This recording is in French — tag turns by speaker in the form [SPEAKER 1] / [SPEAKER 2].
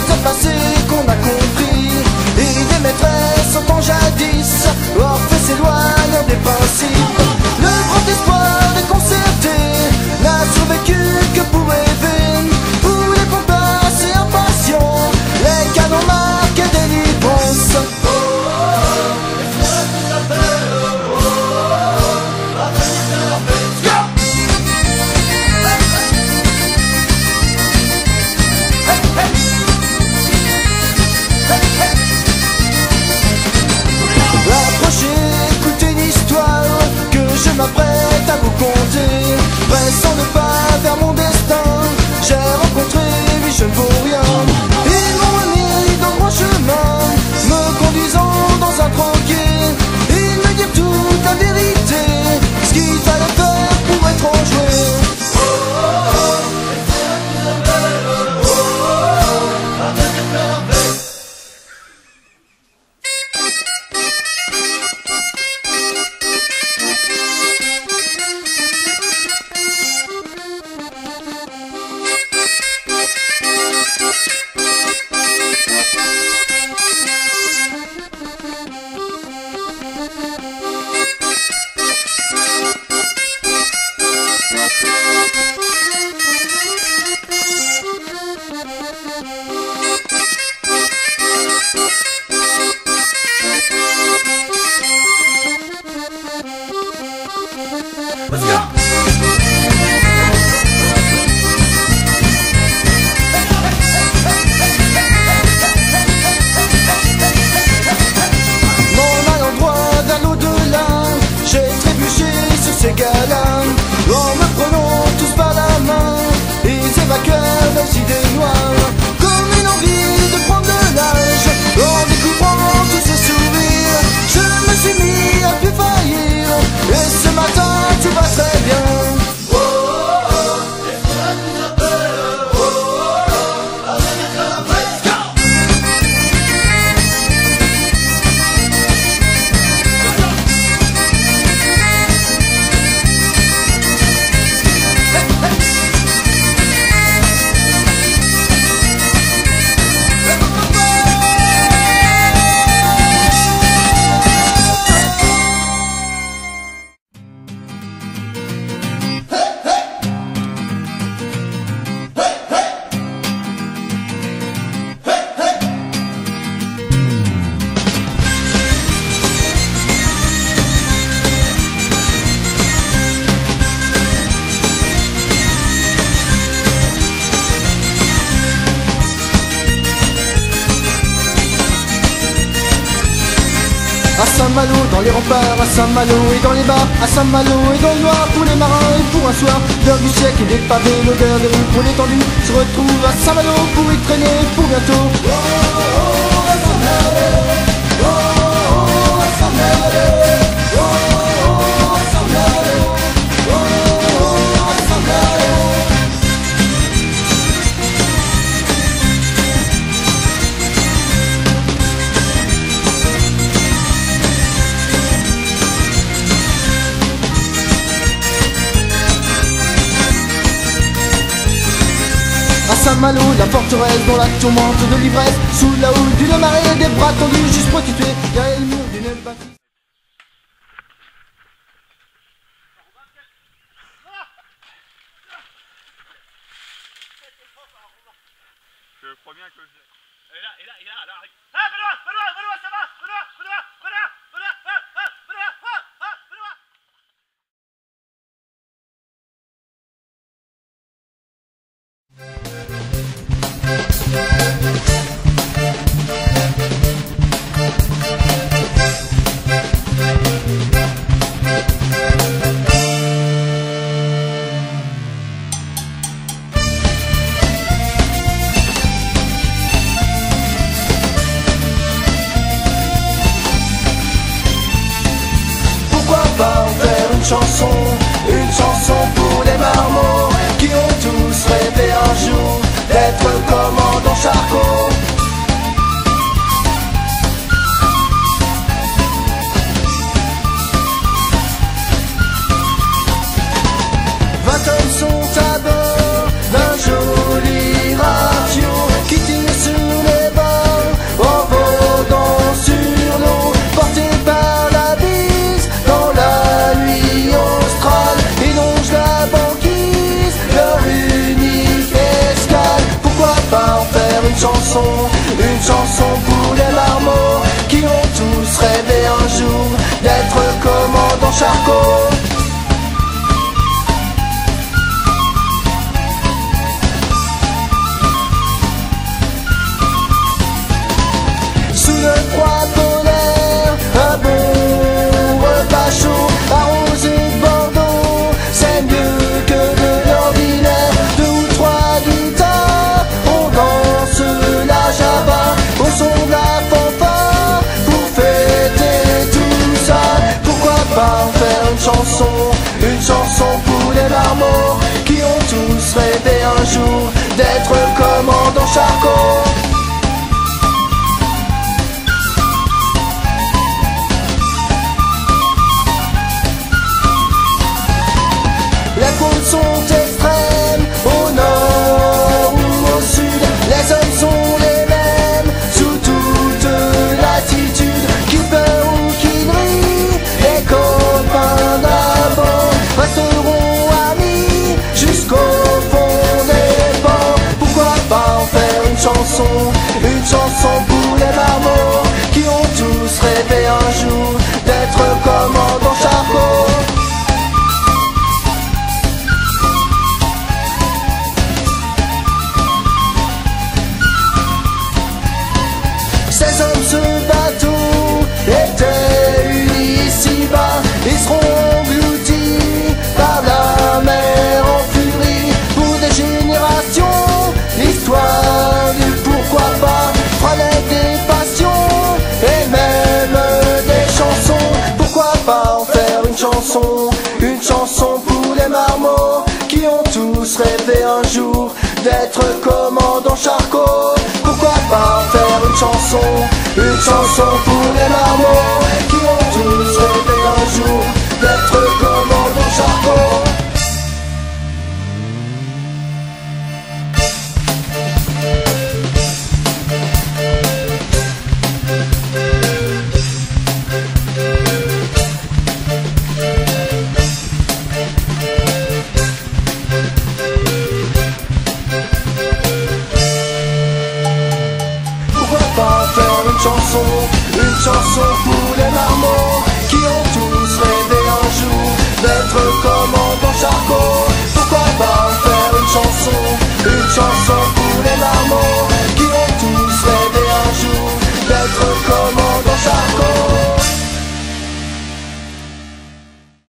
[SPEAKER 1] temps passé qu'on a compris. Et des maîtresses en temps jadis, Orphée s'éloigne des principes. Le grand espoir déconcerté n'a survécu que pour rêver. Où les pompes assez impatients, les canons marquent délivrance. Je m'apprête à vous conter, pressant le pas vers mon destin. J'ai rencontré, oui je ne vaux rien. Ils m'ont mis dans le droit chemin, me conduisant dans un tranquille. Ils me dirent toute la vérité, ce qu'il fallait faire pour être enjoué. Ces gars-là, en me prenant tous par la main, ils évacuèrent leurs idées noires, comme une envie de prendre de l'âge. En découvrant tous ces sourires, je me suis mis à plus faillir. Et ce matin, tout va très bien. À Saint-Malo, dans les remparts, à Saint-Malo et dans les bars, à Saint-Malo et dans le noir, pour les marins et pour un soir. L'heure du siècle et des pavés, l'odeur des rues pour l'étendue, se retrouve à Saint-Malo pour y traîner pour bientôt. Oh, oh, à Saint-Malo, oh, oh, à Saint-Malo, oh, oh, à Saint-Malo, oh, oh, à Saint-Malo. À Saint-Malo, la forteresse dont la tourmente de l'ivresse, sous la houle d'une marée, des bras tendus juste prostitués, derrière le mur d'une bâtisse.
[SPEAKER 2] Je crois bien que je l'ai.
[SPEAKER 3] Et là, arrive. Ah, Benoît, ça va, Benoît.
[SPEAKER 1] Une chanson pour les marmots qui ont tous rêvé un jour d'être commandant Charcot. 20 hommes sont à bord d'un joli radio qui tire sur une chanson pour les marmots qui ont tous rêvé un jour d'être commandant Charcot. Sous le froid polaire, un bon repas chaud arrosé de Bordeaux, c'est mieux que de l'ordinaire. Deux ou trois guitares, on danse la java au son de la fanfare pour fêter tout ça. Pourquoi pas faire une chanson pour les marmots qui ont tous rêvé un jour d'être commandant Charcot. Les côtes sont extrêmes, au nord ou au sud. Les hommes sont les mêmes, sous toute latitude. Qui pleure ou qui brille, les copains d'avant resteront amis jusqu'au fond des bancs. Pourquoi pas en faire une chanson pour les marmots qui ont tous rêvé un jour d'être commandant Charcot. Ces hommes, ce bateau était unis ici-bas. Ils seront engloutis par la mer en furie. Pour des générations, l'histoire du pourquoi pas fera des passions et même des chansons. Pourquoi pas en faire une chanson pour les marmots qui ont tous rêvé un jour d'être commandant Charcot. Pourquoi pas faire une chanson pour les marmots qui ont tous rêvé un jour d'être commandant Charcot. Une chanson pour les marmots qui ont tous rêvé un jour d'être commandant Charcot. Pourquoi pas faire une chanson pour les marmots qui ont tous rêvé un jour d'être commandant